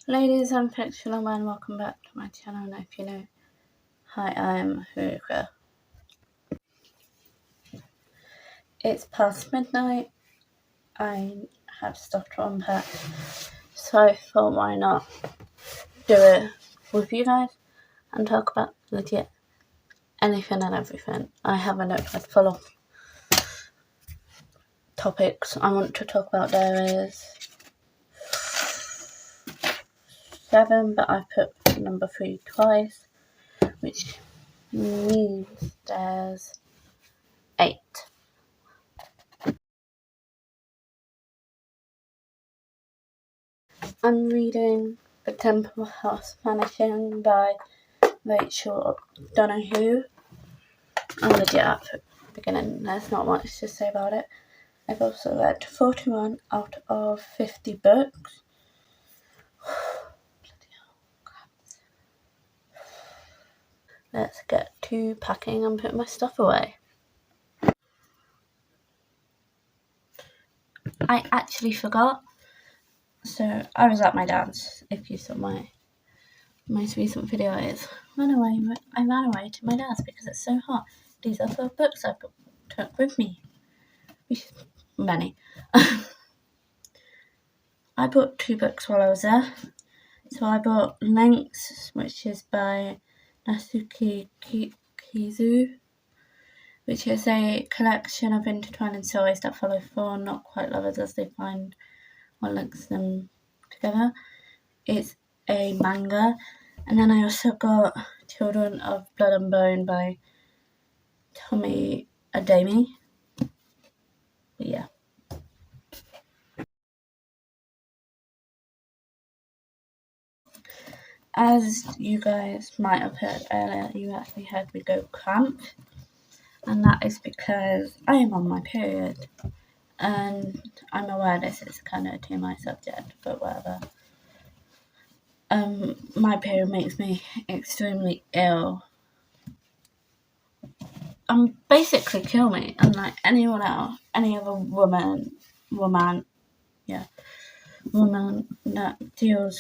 Ladies and gentlemen, welcome back to my channel. And if you know, hi, I'm Hugo. It's past midnight. I had stuff to unpack, so I thought, why not do it with you guys and talk about legit anything and everything. I have a notepad full of topics I want to talk about. There is 7, but I put number 3 twice, which means there's 8. I'm reading The Temple House Vanishing by Rachel Donahue. I'm legit at the beginning, there's not much to say about it. I've also read 41 out of 50 books. Bloody hell, crap. Let's get to packing and putting my stuff away. I actually forgot. So I was at my dad's, if you saw my most recent video, I ran away to my dad's because it's so hot. These are 12 books I took with me, which is many. I bought 2 books while I was there. So I bought Lynx, which is by Nasuki Kizu, which is a collection of intertwining stories that follow 4 not quite lovers as they find what links them together. It's a manga. And then I also got Children of Blood and Bone by Tommy Adami. But yeah. As you guys might have heard earlier, you actually heard me go cramped. And that is because I am on my period. And I'm aware this is kind of a TMI subject, but whatever. My period makes me extremely ill. Basically kill me, unlike anyone else, any other woman that deals,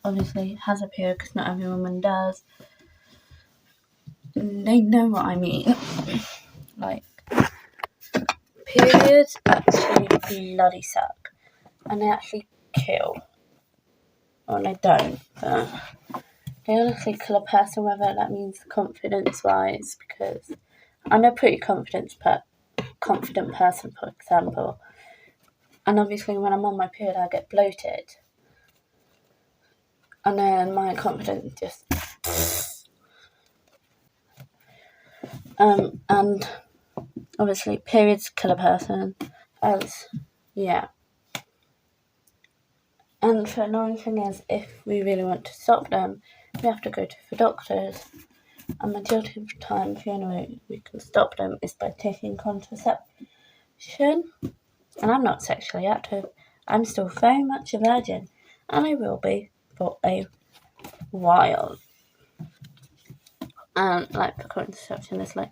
obviously has a period, because not every woman does. They know what I mean. Like, periods actually bloody suck, and they actually kill. Well, they don't, but they honestly kill a person, whether that means confidence-wise, because I'm a pretty confident person, for example. And obviously when I'm on my period, I get bloated. And then my confidence just... and obviously periods kill a person, yeah. And the annoying thing is, if we really want to stop them, we have to go to the doctors. And majority of the time, the only way we can stop them is by taking contraception. And I'm not sexually active. I'm still very much a virgin. And I will be for a while. And like for contraception, it's like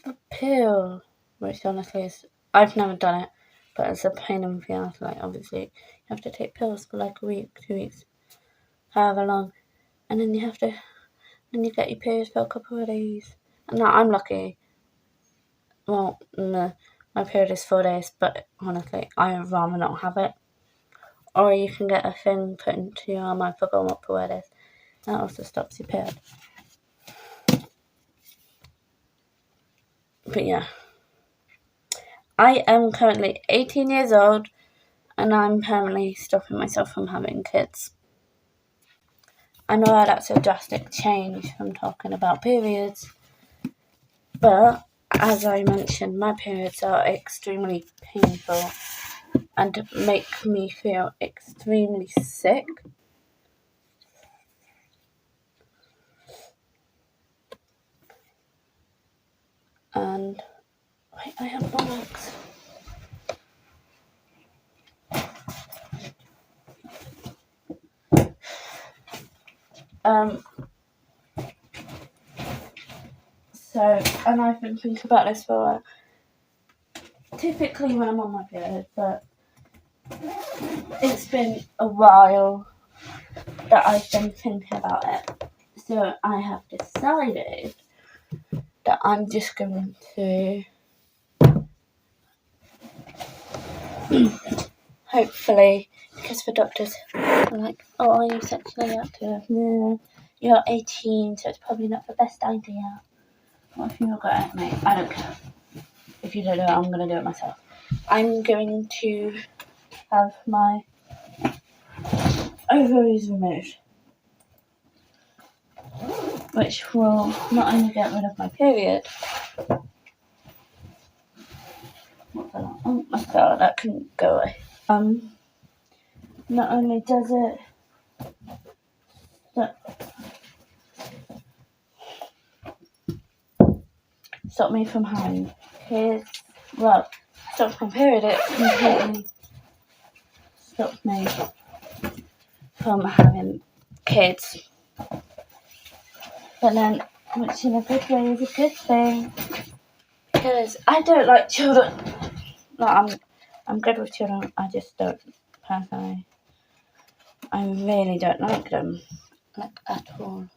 a pill, which honestly is, I've never done it, but it's a pain in the ass. Like, obviously, you have to take pills for like a week, 2 weeks, however long, and then you get your period for a couple of days. And now I'm lucky. Well, no, my period is 4 days, but honestly, I would rather not have it. Or you can get a thing put into your arm, I forgot what the word is. That also stops your period. But yeah. I am currently 18 years old, and I'm permanently stopping myself from having kids. I know that's a drastic change from talking about periods, but as I mentioned, my periods are extremely painful and make me feel extremely sick. And wait, I have bollocks. And I've been thinking about this for a while. Typically when I'm on my period, but it's been a while that I've been thinking about it. So I have decided that I'm just going to hopefully, because the doctors are like, oh, are you sexually active? No, you're 18, so it's probably not the best idea. What if you're got it, mate? I don't care. If you don't do it, I'm going to do it myself. I'm going to have my ovaries removed, which will not only get rid of my period. Oh my god, that couldn't go away. Not only does it stop me from having kids, well, stops my period, it completely stops me from having kids. But then, which in a good way is a good thing, because I don't like children. Like, I'm good with children, I just don't, personally. I really don't like them, like, at all.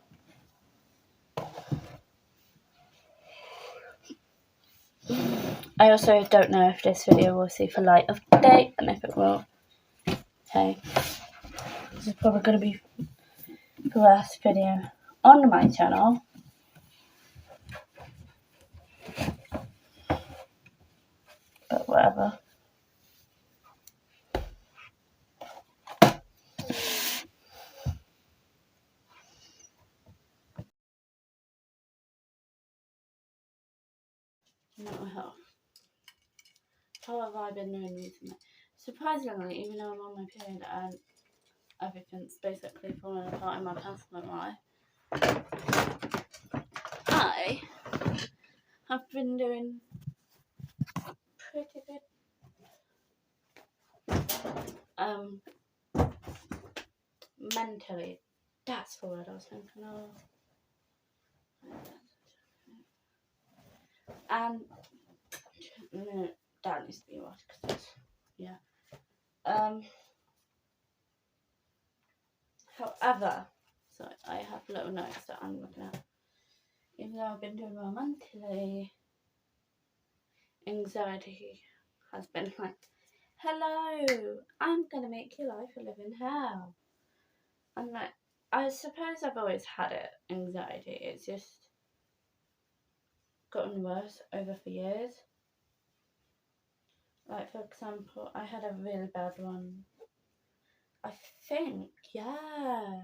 I also don't know if this video will see the light of day, and if it will, okay. This is probably going to be the last video on my channel. But whatever. Mental health. How have I been doing recently? Surprisingly, even though I'm on my period and everything's basically falling apart in my personal life, I have been doing pretty good. Mentally, that's the word I was thinking of. And no, that needs to be washed because yeah. However, so I have little notes that I'm looking at. Even though I've been doing well mentally, anxiety has been like, hello, I'm gonna make your life a living hell. And like, I suppose I've always had it, anxiety. It's just gotten worse over the years. Like, for example, I had a really bad one. I think, yeah.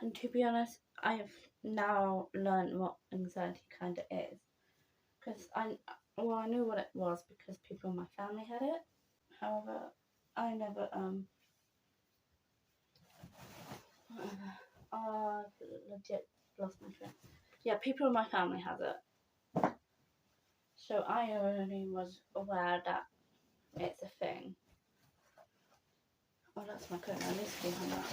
And to be honest, I've now learned what anxiety kind of is. Because I knew what it was because people in my family had it. However, I never, legit lost my train. Yeah, people in my family have it. So I only was aware that it's a thing. Oh, that's my coat. I need to be hung up.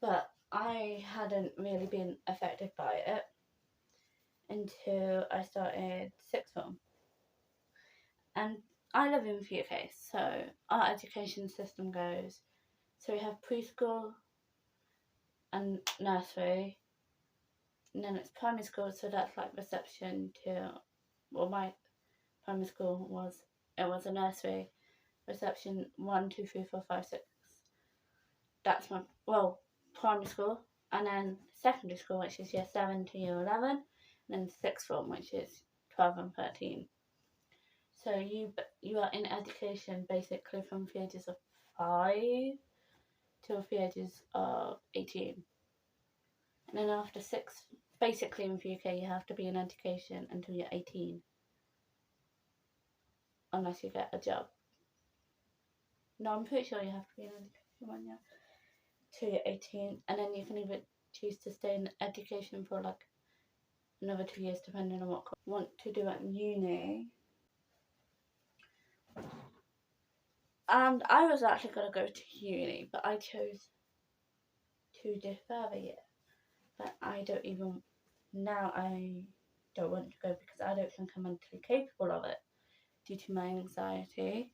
But I hadn't really been affected by it until I started sixth form. And I live in the UK, so our education system goes, so we have preschool and nursery, and then it's primary school, so that's like reception to, well, my primary school was a nursery, reception 1, 2, 3, 4, 5, 6. That's my, well, primary school, and then secondary school, which is year 7 to year 11, and then sixth form, which is 12 and 13. So you are in education basically from the ages of 5 till the ages of 18. And then after 6, basically in the UK, you have to be in education until you're 18. Unless you get a job. No, I'm pretty sure you have to be in education when you're till you're 18. And then you can either choose to stay in education for like another 2 years depending on what you want to do at uni. And I was actually going to go to uni, but I chose to defer the year. But I don't even now I don't want to go because I don't think I'm mentally capable of it due to my anxiety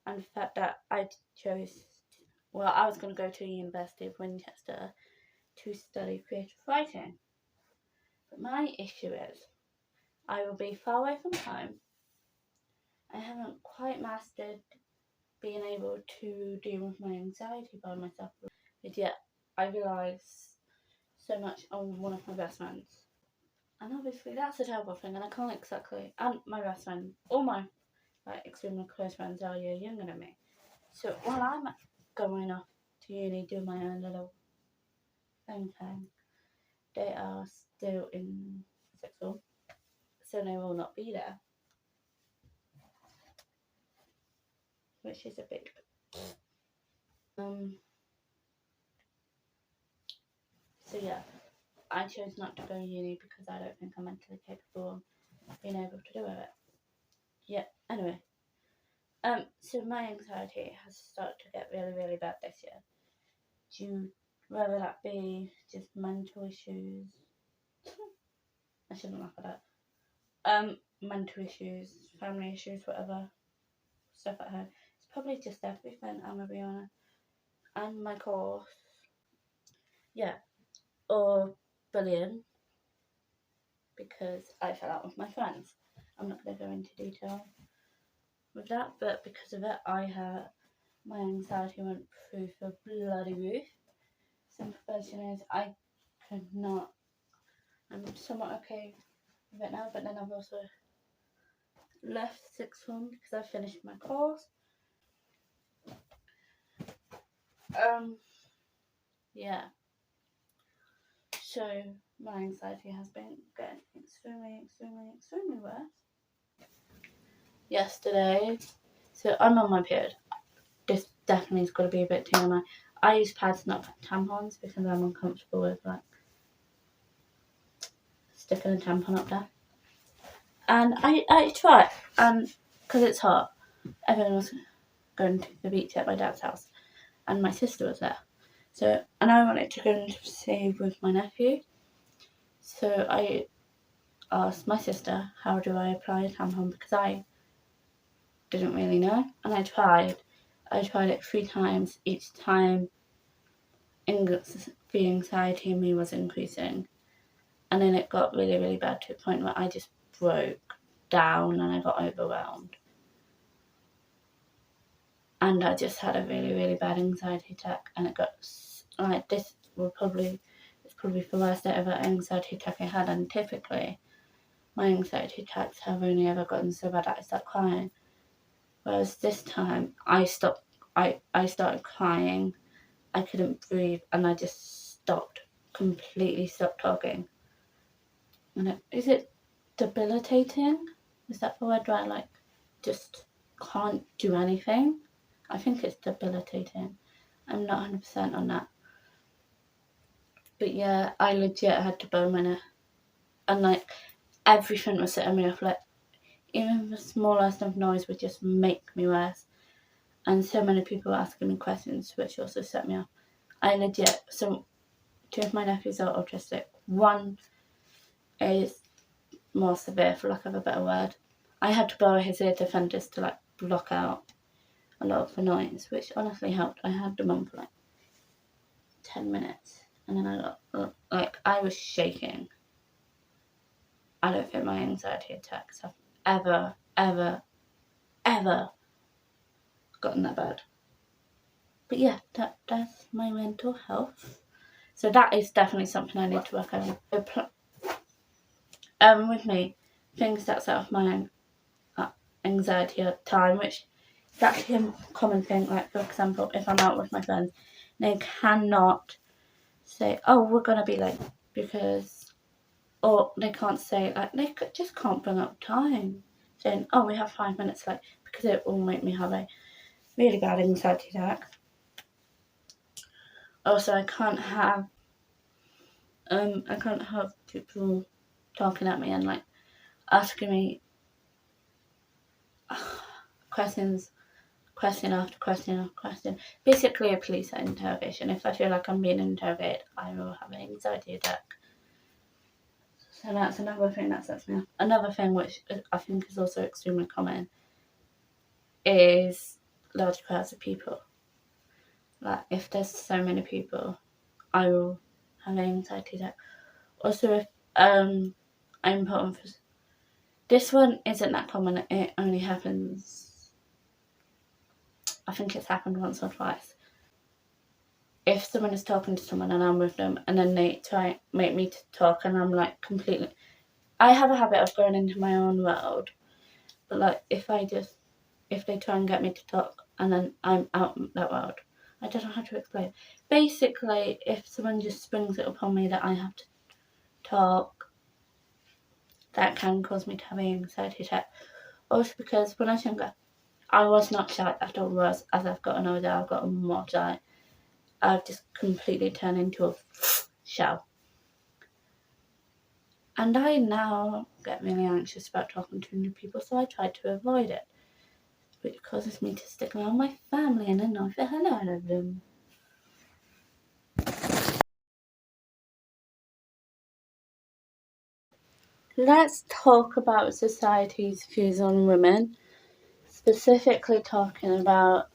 and the fact that I chose, I was going to go to University of Winchester to study creative writing. But my issue is I will be far away from home. I haven't quite mastered being able to deal with my anxiety by myself. But yet I realise so much on one of my best friends. And obviously that's a terrible thing, and I can't exactly. And my best friend, all my extremely close friends are a year younger than me. So while I'm going off to uni doing my own little thing, they are still in sixth form, so they will not be there, which is a bit. So yeah, I chose not to go to uni because I don't think I'm mentally capable of being able to do it. Yeah. Anyway, so my anxiety has started to get really, really bad this year. Due, whether that be just mental issues. I shouldn't laugh at that. Mental issues, family issues, whatever, stuff at home. It's probably just everything, I'm gonna be honest. And my course, yeah, or bullying, because I fell out with my friends. I'm not gonna go into detail with that, but because of it, my anxiety went through the bloody roof. Simple version is I could not. I'm somewhat okay with it now, but then I've also left sixth form because I finished my course. Yeah. So my anxiety has been getting extremely worse. Yesterday, so I'm on my period. This definitely has got to be a bit TMI. I use pads, not tampons, because I'm uncomfortable with sticking a tampon up there. And I tried, and because it's hot, everyone was going to the beach at my dad's house, and my sister was there. So, and I wanted to go and see with my nephew. So I asked my sister, how do I apply a tampon? Because I didn't really know. And I tried it 3 times. Each time the anxiety in me was increasing. And then it got really, really bad to the point where I just broke down and I got overwhelmed. And I just had a really, really bad anxiety attack. And it got like this it's probably the worst ever anxiety attack I had. And typically my anxiety attacks have only ever gotten so bad that I start crying. Whereas this time I started crying, I couldn't breathe, and I just completely stopped talking. And is it debilitating? Is that the word where I just can't do anything? I think it's debilitating. I'm not 100% on that. But yeah, I legit had to bone my neck. And everything was setting me off. Even the smallest of noise would just make me worse. And so many people asking me questions, which also set me off. So 2 of my nephews are autistic. One is more severe, for lack of a better word. I had to borrow his ear defenders to block out a lot of the noise, which honestly helped. I had them on for 10 minutes, and then I got I was shaking. I don't think my anxiety attacks have ever gotten that bad. But yeah, that's my mental health. So that is definitely something I need to work on. With me, things that set off my anxiety at time, which is actually a common thing. For example, if I'm out with my friends, they cannot say, "Oh, we're gonna be late," or they can't say they just can't bring up time, saying, "Oh, we have 5 minutes late," because it will make me have a really bad anxiety attack. Also, I can't have people talking at me and asking me questions, question after question after question. Basically a police interrogation. If I feel like I'm being interrogated, I will have an anxiety attack. So that's another thing that sets me off. Another thing which I think is also extremely common is large crowds of people. Like if there's so many people, I will have an anxiety attack. Also, if I'm put on for this one isn't that common. It only happens. I think it's happened once or twice. If someone is talking to someone and I'm with them, and then they try make me to talk, and I'm like completely. I have a habit of going into my own world, but like if they try and get me to talk, and then I'm out in that world. I don't know how to explain. Basically, if someone just springs it upon me that I have to talk, that can cause me to have an anxiety attack. Also because when I was younger, I was not shy at all. Whereas as I've gotten older, I've gotten more shy. I've just completely turned into a shell. And I now get really anxious about talking to new people, so I try to avoid it. Which causes me to stick around my family and not say hello to them. Let's talk about society's views on women, specifically talking about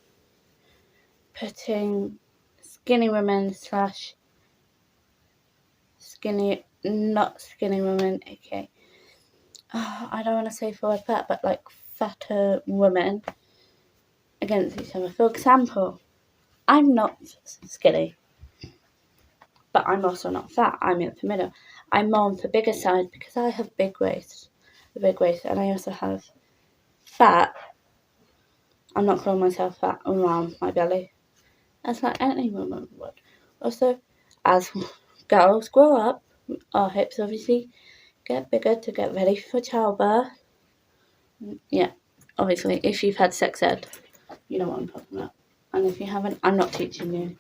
putting skinny women slash skinny, not skinny women, okay. I don't want to say for fat, but like fatter women against each other. For example, I'm not skinny, but I'm also not fat. I'm in the middle. I'm more on the bigger side because I have a big waist, and I also have fat. I'm not calling myself fat around my belly, as like any woman would. Also, as girls grow up, our hips obviously get bigger to get ready for childbirth. Yeah, obviously, if you've had sex ed, you know what I'm talking about. And if you haven't, I'm not teaching you.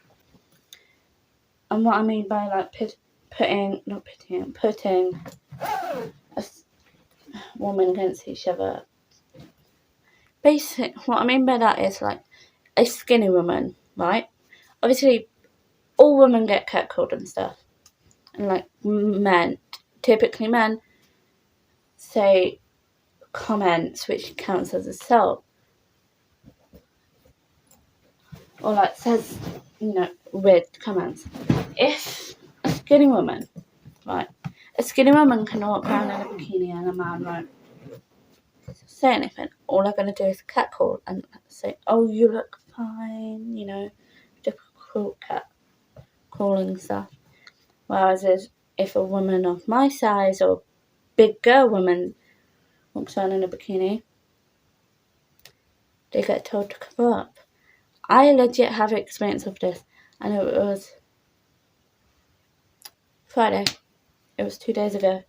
And what I mean by like putting a woman against each other. What I mean by that is like a skinny woman, right? Obviously, all women get catcalled and stuff. And like typically men say comments which counts as assault. Or like says, weird comments. If a skinny woman, right, a skinny woman can walk around in a bikini and a man won't say anything. All they're going to do is catcall and say, oh, you look fine, difficult catcalling stuff. Whereas if a woman of my size or big girl woman walks around in a bikini, they get told to cover up. I legit have experience of this, and it was Friday. It was 2 days ago.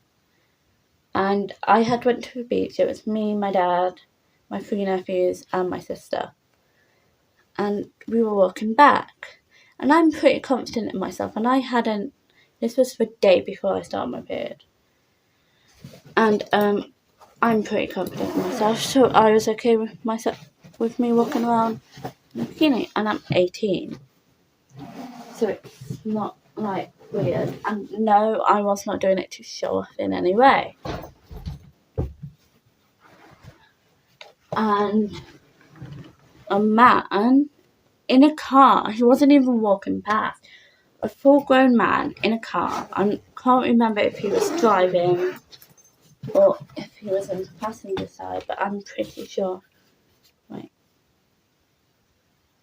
And I had went to the beach. It was me, my dad, my 3 nephews, and my sister. And we were walking back. And I'm pretty confident in myself. And this was the day before I started my period. And I'm pretty confident in myself. So I was okay with me walking around in a bikini. And I'm 18. So it's not like weird. And no, I was not doing it to show off in any way. And a man in a car, he wasn't even walking past, a full-grown man in a car. I can't remember if he was driving or if he was on the passenger side, but I'm pretty sure. Wait.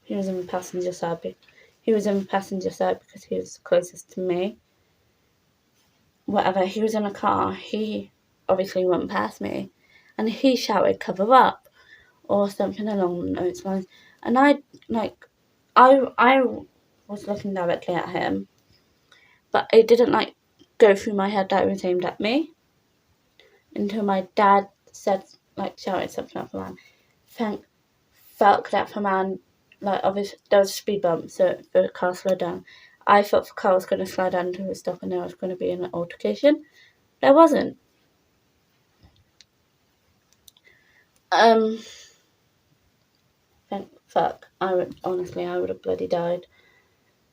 He was in the passenger side. He was in the passenger side because he was closest to me. Whatever, he was in a car. He obviously went past me, and he shouted, "Cover up," or something along those lines. And I was looking directly at him, but it didn't go through my head that it was aimed at me until my dad shouted something at the man. Felt that the man, obviously there was a speed bump, so the car slowed down. I thought the car was going to slow down to a stop and there was going to be an altercation. There wasn't. Fuck. I would have bloody died.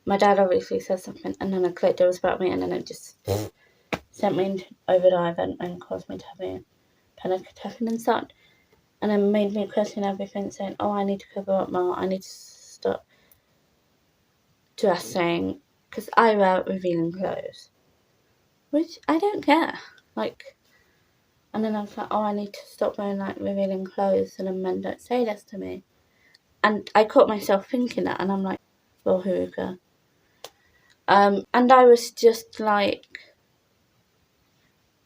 My dad obviously said something, and then I clicked it was about me, and then it just sent me into overdrive and caused me to have a panic attack and such. And then made me question everything, saying, oh, I need to cover up more, I need to stop dressing, because I wear revealing clothes. Which I don't care. Like, and then I was like, oh, I need to stop wearing like revealing clothes so then men don't say this to me. And I caught myself thinking that, and I'm like, well, hookah. And I was just like,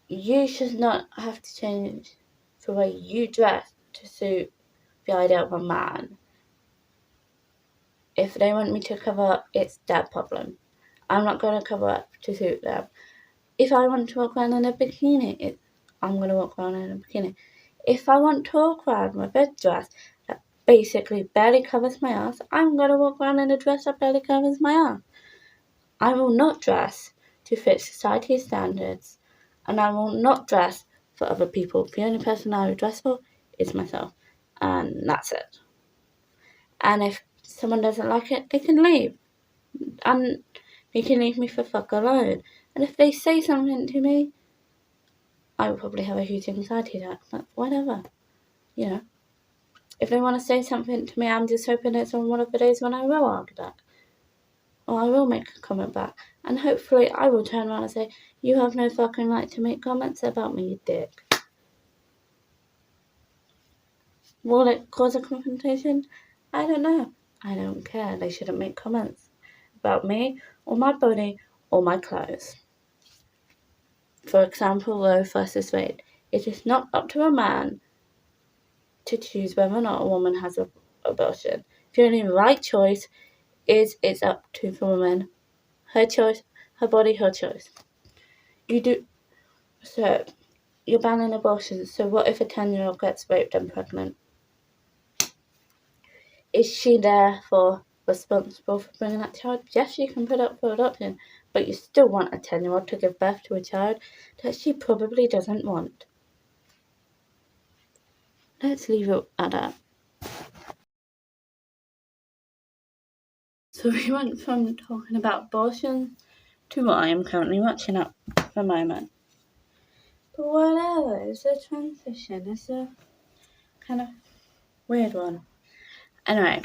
you should not have to change the way you dress to suit the idea of a man. If they want me to cover up, it's their problem. I'm not going to cover up to suit them. If I want to walk around in a bikini, I'm going to walk around in a bikini. If I want to walk around with a dress that basically barely covers my ass, I'm going to walk around in a dress that barely covers my ass. I will not dress to fit society's standards, and I will not dress for other people. The only person I will dress for is myself, and that's it. And if someone doesn't like it, they can leave, and they can leave me for fuck alone. And if they say something to me, I will probably have a huge anxiety attack, but whatever, you know. If they want to say something to me, I'm just hoping it's on one of the days when I will argue back. Or I will make a comment back. And hopefully I will turn around and say, you have no fucking right to make comments about me, you dick. Will it cause a confrontation? I don't know. I don't care. They shouldn't make comments about me, or my body, or my clothes. For example, Roe versus Wade. It is not up to a man to choose whether or not a woman has an abortion. The only right choice is it's up to the woman. Her choice, her body, her choice. So, you're banning abortions, so what if a 10-year-old gets raped and pregnant? Is she therefore responsible for bringing that child? Yes, you can put up for adoption, but you still want a 10-year-old to give birth to a child that she probably doesn't want. Let's leave it at that. So we went from talking about abortion to what I am currently watching at the moment. But whatever, it's a transition. It's a kind of weird one. Anyway,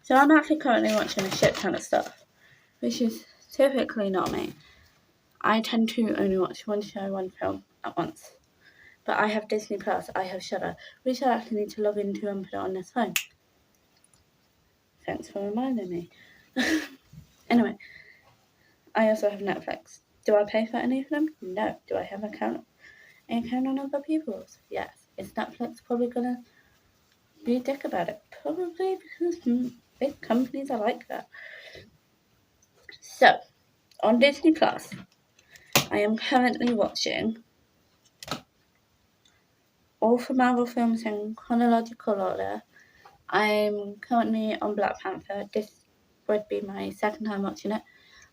so I'm actually currently watching a shit ton of stuff, which is typically not me. I tend to only watch one show, one film at once. But I have Disney Plus, I have Shudder, which I actually need to log into and put it on this phone. Thanks for reminding me. Anyway, I also have Netflix. Do I pay for any of them? No. Do I have an account on other people's? Yes. Is Netflix probably gonna be a dick about it? Probably, because big companies are like that. So, on Disney Plus, I am currently watching all the Marvel films in chronological order. I'm currently on Black Panther. This would be my second time watching it.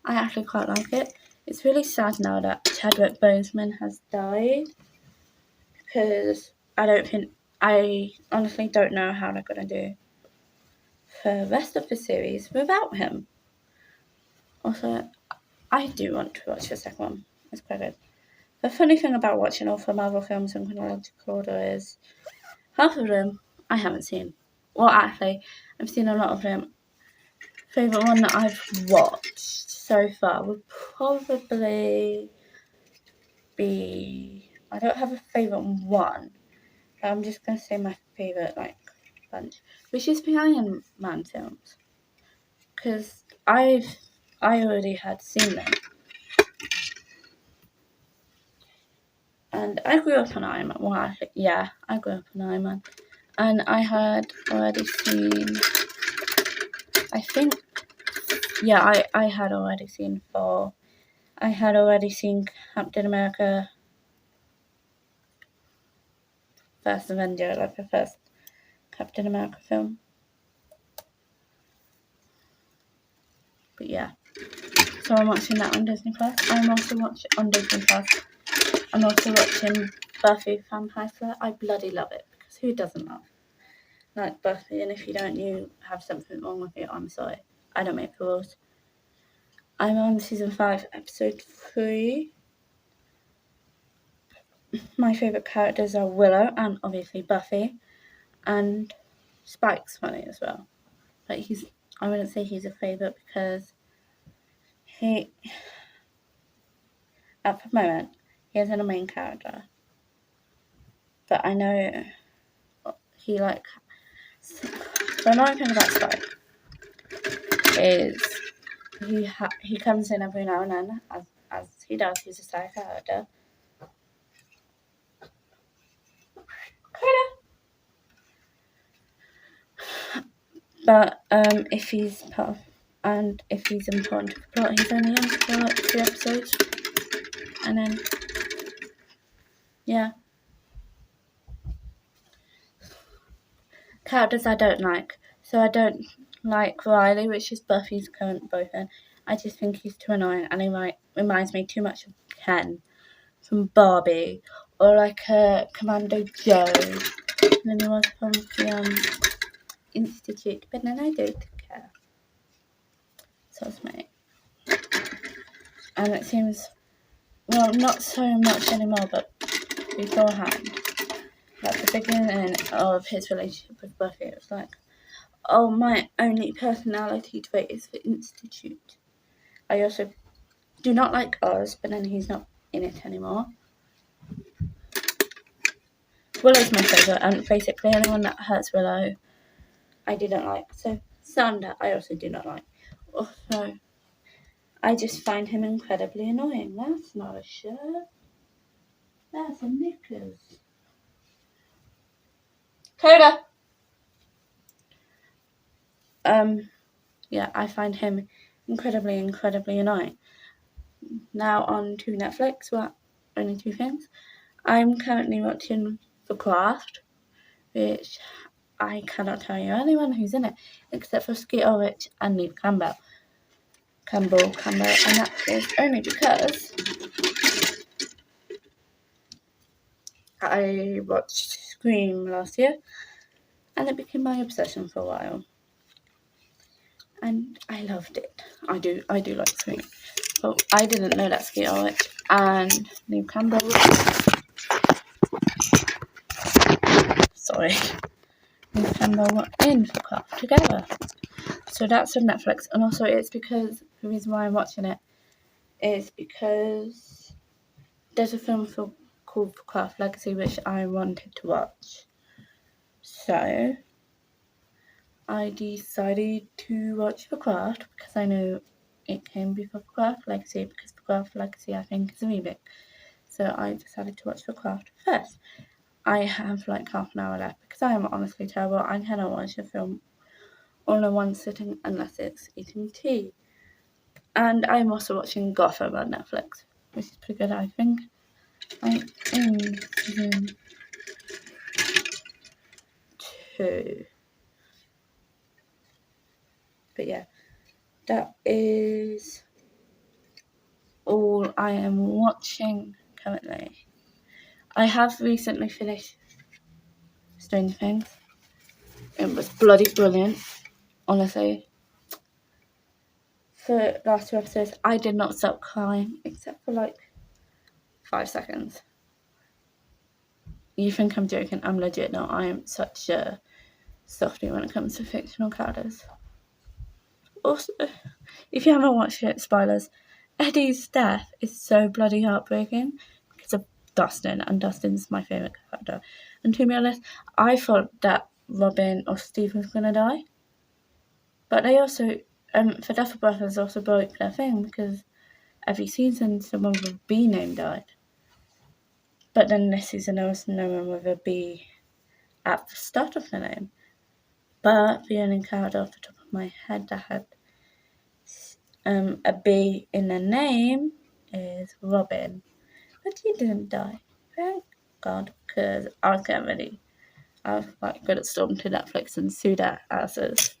I actually quite like it. It's really sad now that Chadwick Boseman has died, because I honestly don't know how they're going to do the rest of the series without him. Also, I do want to watch the second one. It's quite good. The funny thing about watching all the Marvel films in chronological order is half of them I haven't seen. Well, actually, I've seen a lot of them. Favourite one that I've watched so far would probably be... I don't have a favourite one, but I'm just going to say my favourite, bunch, which is the Iron Man films. Because I already had seen them. And I grew up on Iron Man. Well, I grew up on Iron Man. And I had already seen... I had already seen Thor. I had already seen Captain America First Avenger, like the first Captain America film. But yeah. So I'm watching that on Disney Plus. I'm also watching on Disney Plus. I'm also watching Buffy Vampire Slayer. I bloody love it, because who doesn't like Buffy? And if you don't, you have something wrong with you. I'm sorry. I don't make the rules. I'm on season 5, episode 3. my favourite characters are Willow and obviously Buffy, and Spike's funny as well. But I wouldn't say he's a favourite because he, at the moment, he isn't a main character. But I know he the annoying thing about Spike is he comes in every now and then, as he does, he's a side character. But if he's important to the plot, he's only in for like 2 episodes. And then, yeah. Characters I don't like. So I don't like Riley, which is Buffy's current boyfriend. I just think he's too annoying, and he reminds me too much of Ken from Barbie, or like Commando Joe, than he was from the Institute. But then I don't care. So it's me. And it seems, well, not so much anymore, but beforehand, at the beginning of his relationship with Buffy, it was like, oh, my only personality trait is the Institute. I also do not like Oz, but then he's not in it anymore. Willow's my favourite, and basically anyone that hurts Willow, I didn't like. So Sander, I also do not like. Also, I just find him incredibly annoying. That's not a shirt. That's a knickers. Coda! Yeah, I find him incredibly annoying. Now on to Netflix. Well, only 2 things. I'm currently watching The Craft, which I cannot tell you anyone who's in it, except for Skeet Ulrich and Neve Campbell. And that is only because I watched Scream last year, and it became my obsession for a while. And I loved it. I do like Scream. But I didn't know that Skeet Ulrich and Neve Campbell Neve Campbell were in The Craft together. So that's on Netflix, and also it's because the reason why I'm watching it is because there's a film called The Craft Legacy which I wanted to watch. So I decided to watch The Craft because I knew it came before The Craft Legacy, because The Craft Legacy I think is a remake. So I decided to watch The Craft first. I have like half an hour left because I am honestly terrible. I cannot watch a film all in one sitting unless it's eating tea. And I'm also watching Gotham on Netflix, which is pretty good, I think. I'm in season 2. But yeah, that is all I am watching currently. I have recently finished Stranger Things. It was bloody brilliant, honestly. For the last 2 episodes, I did not stop crying, except for like 5 seconds. You think I'm joking? I'm legit. No, I am such a softie when it comes to fictional characters. Also, if you haven't watched it, spoilers, Eddie's death is so bloody heartbreaking because of Dustin, and Dustin's my favourite character. And to be honest, I thought that Robin or Steve was going to die. But they also, for Duffer Brothers, also broke their thing because every season someone with a B name died. But then this season there was no one with a B at the start of the name. But the only character off the top of my head that had a B in the name is Robin. But he didn't die. Thank God, because I was getting ready. I was like good at storming to Netflix and sue their asses.